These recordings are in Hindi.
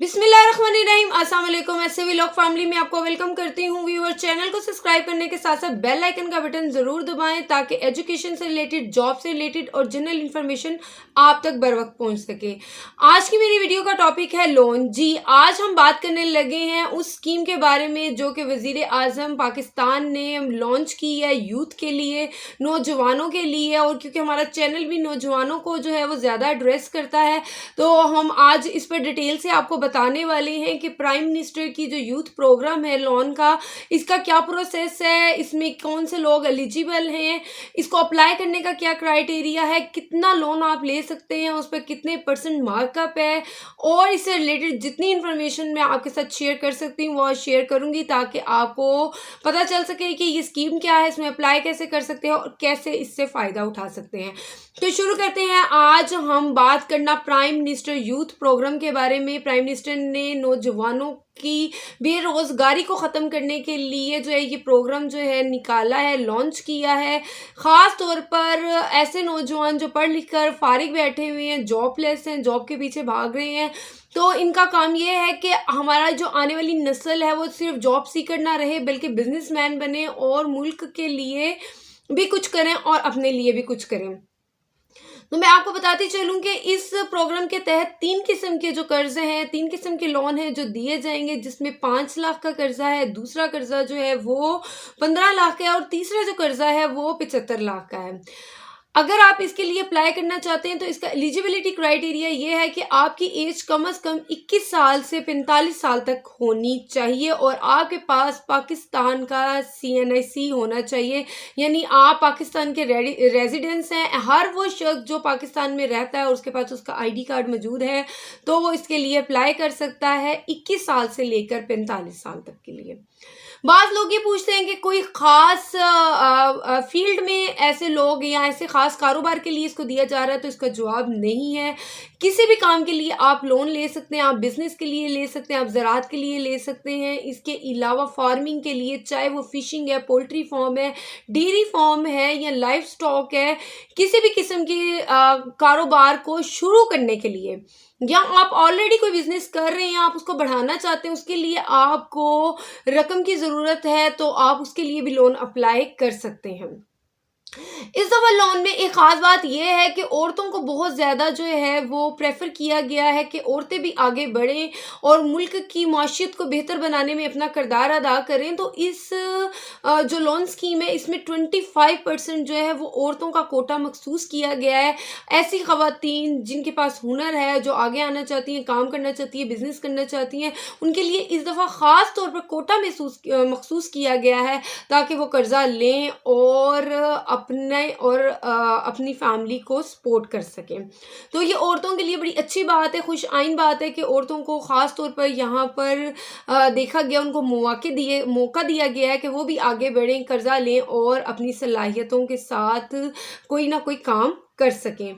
बिस्मिल्लाहिर्रहमानिर्रहीम। अस्सलाम वालेकुम। ऐसे व्लॉग फैमिली में आपको वेलकम करती हूँ। व्यूअर, चैनल को सब्सक्राइब करने के साथ साथ बेल आइकन का बटन जरूर दबाएं ताकि एजुकेशन से रिलेटेड, जॉब से रिलेटेड और जनरल इन्फॉर्मेशन आप तक बर वक्त पहुँच सके। आज की मेरी वीडियो का टॉपिक है लोन। जी, आज हम बात करने लगे हैं उस स्कीम के बारे में जो कि वजीर आजम पाकिस्तान ने लॉन्च की है यूथ के लिए, नौजवानों के लिए। और क्योंकि हमारा चैनल भी नौजवानों को जो है वो ज़्यादा एड्रेस करता है, तो हम आज इस पर डिटेल से आपको बताने वाले हैं कि प्राइम मिनिस्टर की जो यूथ प्रोग्राम है लोन का, इसका क्या प्रोसेस है, इसमें कौन से लोग एलिजिबल हैं, इसको अप्लाई करने का क्या क्राइटेरिया है, कितना लोन आप ले सकते हैं, उस पर कितने % मार्कअप है, और इससे रिलेटेड जितनी इन्फॉर्मेशन मैं आपके साथ शेयर कर सकती हूँ वो शेयर करूँगी ताकि आपको पता चल सके कि ये स्कीम क्या है, इसमें अप्लाई कैसे कर सकते हैं और कैसे इससे फ़ायदा उठा सकते हैं। तो शुरू करते हैं। आज हम बात करना प्राइम मिनिस्टर यूथ प्रोग्राम के बारे में। प्राइम मिनिस्टर ने नौजवानों की बेरोजगारी को ख़त्म करने के लिए जो है ये प्रोग्राम जो है निकाला है, लॉन्च किया है। ख़ास तौर पर ऐसे नौजवान जो पढ़ लिख कर फारिग बैठे हुए हैं, जॉबलेस हैं, जॉब के पीछे भाग रहे हैं, तो इनका काम ये है कि हमारा जो आने वाली नस्ल है वो सिर्फ जॉब सीकर ना रहे बल्कि बिजनेसमैन बने और मुल्क के लिए भी कुछ करें और अपने लिए भी कुछ करें। तो मैं आपको बताती चलूँ कि इस प्रोग्राम के तहत 3 किस्म के जो कर्जे हैं, 3 किस्म के लोन हैं जो दिए जाएंगे, जिसमें 5 लाख का कर्जा है, दूसरा कर्जा जो है वो 15 लाख का है और तीसरा जो कर्जा है वो 75 लाख का है। अगर आप इसके लिए अप्लाई करना चाहते हैं तो इसका एलिजिबिलिटी क्राइटेरिया ये है कि आपकी एज कम से कम 21 साल से 45 साल तक होनी चाहिए और आपके पास पाकिस्तान का CNIC होना चाहिए, यानी आप पाकिस्तान के रेजिडेंस हैं। हर वो शख्स जो पाकिस्तान में रहता है और उसके पास उसका ID कार्ड मौजूद है तो वो इसके लिए अप्लाई कर सकता है 21 साल से लेकर 45 साल तक के लिए। बाज़ लोग ये पूछते हैं कि कोई ख़ास फील्ड में ऐसे लोग या ऐसे ख़ास कारोबार के लिए इसको दिया जा रहा है, तो इसका जवाब नहीं है। किसी भी काम के लिए आप लोन ले सकते हैं, आप बिज़नेस के लिए ले सकते हैं, आप ज़राअत के लिए ले सकते हैं। इसके अलावा फार्मिंग के लिए, चाहे वो फ़िशिंग है, पोल्ट्री फार्म है, डेयरी फार्म है या लाइव स्टॉक है, किसी भी किस्म के कारोबार को शुरू करने के लिए, या आप ऑलरेडी कोई बिज़नेस कर रहे हैं, आप उसको बढ़ाना चाहते हैं, उसके लिए आपको रकम की ज़रूरत है, तो आप उसके लिए भी लोन अप्लाई कर सकते हैं। इस दफ़ा लोन में एक ख़ास बात यह है कि औरतों को बहुत ज़्यादा जो है वो प्रेफर किया गया है कि औरतें भी आगे बढ़ें और मुल्क की माशियत को बेहतर बनाने में अपना किरदार अदा करें। तो इस जो लोन स्कीम है इसमें 25% जो है वो औरतों का कोटा मखसूस किया गया है। ऐसी ख़वातीन जिनके पास हुनर है, जो आगे आना चाहती हैं, काम करना चाहती हैं, बिज़नेस करना चाहती हैं, उनके लिए इस दफ़ा ख़ास तौर पर कोटा मखसूस किया गया है ताकि वो कर्ज़ा लें और अपने और अपनी फैमिली को सपोर्ट कर सकें। तो ये औरतों के लिए बड़ी अच्छी बात है, खुश आइन बात है कि औरतों को ख़ास तौर पर यहाँ पर देखा गया, उनको मौका दिया गया है कि वो भी आगे बढ़ें, कर्जा लें और अपनी सलाहियतों के साथ कोई ना कोई काम कर सकें।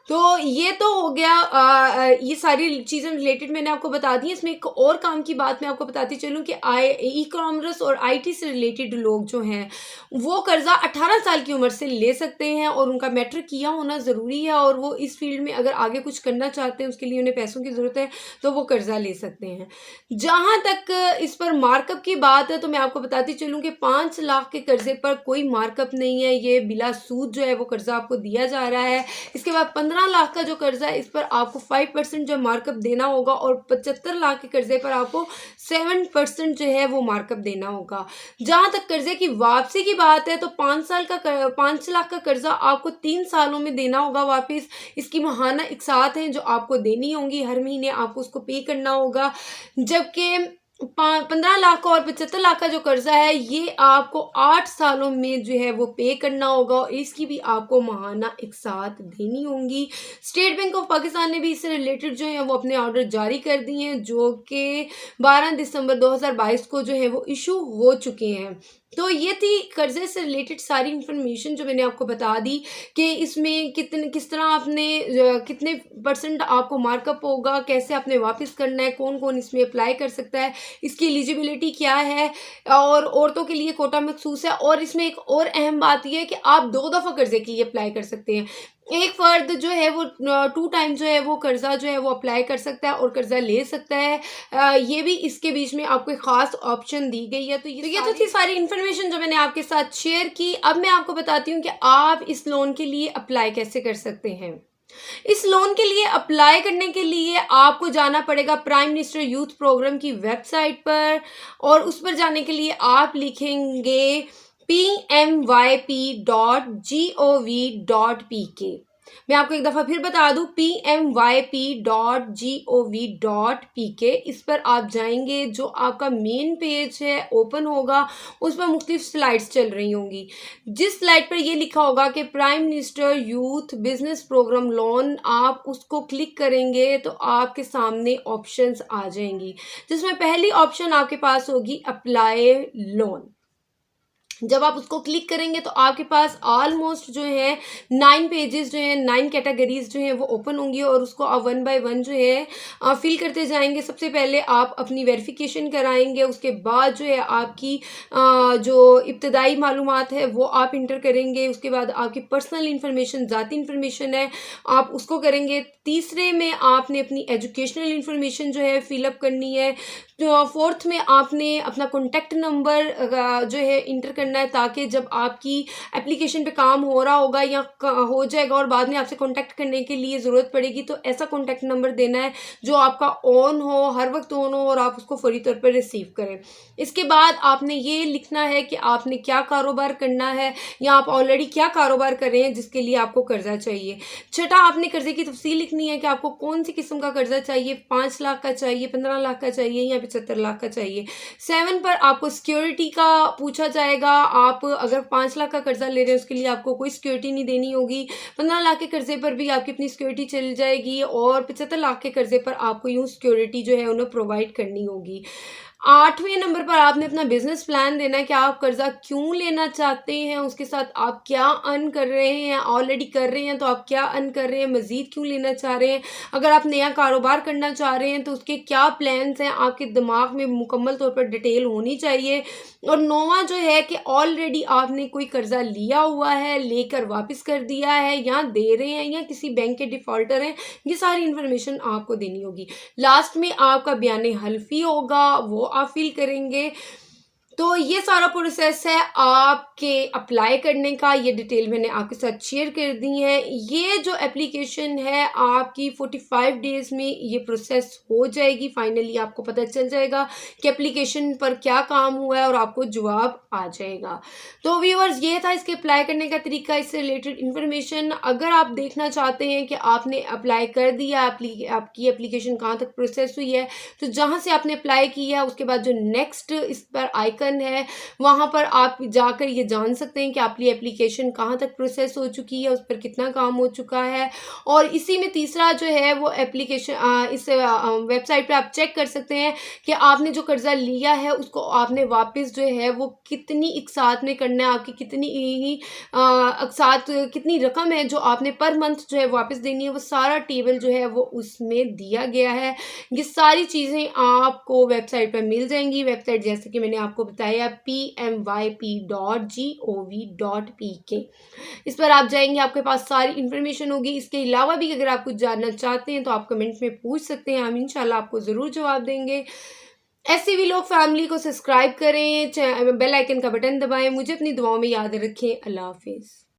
तो ये तो हो गया, ये सारी चीज़ें रिलेटेड मैंने आपको बता दी। इसमें एक और काम की बात मैं आपको बताती चलूँ कि ई-कॉमर्स और IT से रिलेटेड लोग जो हैं वो कर्ज़ा 18 साल की उम्र से ले सकते हैं और उनका मैट्रिक किया होना ज़रूरी है और वो इस फील्ड में अगर आगे कुछ करना चाहते हैं, उसके लिए उन्हें पैसों की ज़रूरत है, तो वो कर्ज़ा ले सकते हैं। जहाँ तक इस पर मार्कअप की बात है तो मैं आपको बताती चलूँ कि 5 लाख के कर्ज़े पर कोई मार्कअप नहीं है, ये बिला सूद जो है वो कर्ज़ा आपको दिया जा रहा है। इसके बाद 15 लाख का जो कर्जा है इस पर आपको 5% जो मार्कअप देना होगा और 75 लाख के कर्जे पर आपको 7% जो है वो मार्कअप देना होगा। जहाँ तक कर्जे की वापसी की बात है तो 5 लाख का कर्जा आपको 3 सालों में देना होगा वापस। इसकी माहाना इकसात हैं जो आपको देनी होंगी, हर महीने आपको उसको पे करना होगा। जबकि 15 लाख का और 75 लाख का जो कर्जा है ये आपको 8 सालों में जो है वो पे करना होगा और इसकी भी आपको माहाना इकसात देनी होंगी। स्टेट बैंक ऑफ पाकिस्तान ने भी इससे रिलेटेड जो है वो अपने ऑर्डर जारी कर दिए हैं जो कि 12 दिसंबर 2022 को जो है वो इशू हो चुके हैं। तो ये थी कर्जे से रिलेटेड सारी इन्फॉर्मेशन जो मैंने आपको बता दी कि इसमें किस तरह आपने कितने % आपको मार्कअप होगा, कैसे आपने वापस करना है, कौन कौन इसमें अप्लाई कर सकता है, इसकी एलिजिबिलिटी क्या है, और औरतों के लिए कोटा मखसूस है। और इसमें एक और अहम बात यह है कि आप 2 दफ़ा कर्ज़े के लिए अप्लाई कर सकते हैं। एक फ़र्द जो है वो 2 टाइम जो है वो कर्ज़ा जो है वो अप्लाई कर सकता है और कर्ज़ा ले सकता है। ये भी इसके बीच में आपको एक ख़ास ऑप्शन दी गई है। तो ये तो थी सारी इन्फॉर्मेशन जो मैंने आपके साथ शेयर की। अब मैं आपको बताती हूँ कि आप इस लोन के लिए अप्लाई कैसे कर सकते हैं। इस लोन के लिए अप्लाई करने के लिए आपको जाना पड़ेगा प्राइम मिनिस्टर यूथ प्रोग्राम की वेबसाइट पर, और उस पर जाने के लिए आप लिखेंगे pmyp.gov.pk। मैं आपको एक दफ़ा फिर बता दूं, pmyp.gov.pk। इस पर आप जाएंगे, जो आपका मेन पेज है ओपन होगा, उस पर मुख्तलिफ स्लाइड्स चल रही होंगी। जिस स्लाइड पर ये लिखा होगा कि prime minister youth business programme loan, आप उसको क्लिक करेंगे तो आपके सामने ऑप्शंस आ जाएंगी, जिसमें पहली ऑप्शन आपके पास होगी अप्लाई लोन। जब आप उसको क्लिक करेंगे तो आपके पास ऑलमोस्ट जो है 9 पेजेस जो है, 9 कैटेगरीज जो है वो ओपन होंगी, और उसको आप 1 बाय 1 जो है फिल करते जाएंगे। सबसे पहले आप अपनी वेरिफिकेशन कराएंगे, उसके बाद जो है आपकी जो इब्तदाई मालूमात है वो आप इंटर करेंगे। उसके बाद आपकी पर्सनल इंफॉर्मेशन, ज़ाती इंफॉर्मेशन है, आप उसको करेंगे। तीसरे में आपने अपनी एजुकेशनल इंफॉर्मेशन जो है फिलअप करनी है। तो फोर्थ में आपने अपना कॉन्टैक्ट नंबर जो है इंटर करना है, ताकि जब आपकी एप्लीकेशन पे काम हो रहा होगा या हो जाएगा और बाद में आपसे कॉन्टैक्ट करने के लिए ज़रूरत पड़ेगी, तो ऐसा कॉन्टैक्ट नंबर देना है जो आपका ऑन हो, हर वक्त ऑन हो, और आप उसको फौरी तौर पर रिसीव करें। इसके बाद आपने ये लिखना है कि आपने क्या कारोबार करना है, या आप ऑलरेडी क्या कारोबार कर रहे हैं जिसके लिए आपको कर्जा चाहिए। छठा, आपने कर्जे की तफसील लिखनी है कि आपको कौन सी किस्म का कर्जा चाहिए, 5 लाख का चाहिए, 15 लाख का चाहिए, या 75 लाख का चाहिए। 7 पर आपको सिक्योरिटी का पूछा जाएगा। आप अगर 5 लाख का कर्जा ले रहे हैं उसके लिए आपको कोई सिक्योरिटी नहीं देनी होगी। 15 लाख के कर्जे पर भी आपकी अपनी सिक्योरिटी चल जाएगी, और 75 लाख के कर्जे पर आपको यूँ सिक्योरिटी जो है उन्हें प्रोवाइड करनी होगी। 8वें नंबर पर आपने अपना बिजनेस प्लान देना है कि आप कर्जा क्यों लेना चाहते हैं, उसके साथ आप क्या अर्न कर रहे हैं, ऑलरेडी कर रहे हैं तो आप क्या अर्न कर रहे हैं, मजीद क्यों लेना चाह रहे हैं, अगर आप नया कारोबार करना चाह रहे हैं तो उसके क्या प्लान्स हैं, आपके दिमाग में मुकम्मल तौर पर डिटेल होनी चाहिए। और 9वां जो है कि ऑलरेडी आपने कोई कर्जा लिया हुआ है, लेकर वापस कर दिया है, या दे रहे हैं, या किसी बैंक के डिफॉल्टर हैं, ये सारी इन्फॉर्मेशन आपको देनी होगी। लास्ट में आपका बयान हल्फी होगा, वो आप फिल करेंगे। तो ये सारा प्रोसेस है आपके अप्लाई करने का। ये डिटेल मैंने आपके साथ शेयर कर दी है। ये जो एप्लीकेशन है आपकी 45 डेज में ये प्रोसेस हो जाएगी। फाइनली आपको पता चल जाएगा कि एप्लीकेशन पर क्या काम हुआ है और आपको जवाब आ जाएगा। तो व्यूअर्स, ये था इसके अप्लाई करने का तरीका, इससे रिलेटेड इन्फॉर्मेशन। अगर आप देखना चाहते हैं कि आपने अप्लाई कर दिया, आपकी एप्लीकेशन कहाँ तक प्रोसेस हुई है, तो जहाँ से आपने अप्लाई किया उसके बाद जो नेक्स्ट इस पर आइकन है, वहां पर आप जाकर ये जान सकते हैं कि आपकी एप्लीकेशन कहाँ तक प्रोसेस हो चुकी है, उस पर कितना काम हो चुका है। और इसी में तीसरा जो है वो एप्लीकेशन, इस वेबसाइट पे आप चेक कर सकते हैं कि आपने जो कर्जा लिया है उसको आपने वापस जो है वो कितनी इकसात में करना है, आपकी कितनी इकसात, कितनी रकम है जो आपने पर मंथ जो है वापस देनी है, वो सारा टेबल जो है वो उसमें दिया गया है। ये सारी चीज़ें आपको वेबसाइट पर मिल जाएंगी। वेबसाइट जैसे कि मैंने आपको बताया pmyp.gov.pk। इस पर आप जाएंगे, आपके पास सारी इन्फॉर्मेशन होगी। इसके अलावा भी अगर आप कुछ जानना चाहते हैं तो आप कमेंट में पूछ सकते हैं, हम इंशाल्लाह आपको ज़रूर जवाब देंगे। ऐसे भी लोग फैमिली को सब्सक्राइब करें, बेल आइकन का बटन दबाएं। मुझे अपनी दुआओं में याद रखें। अल्लाह हाफिज़।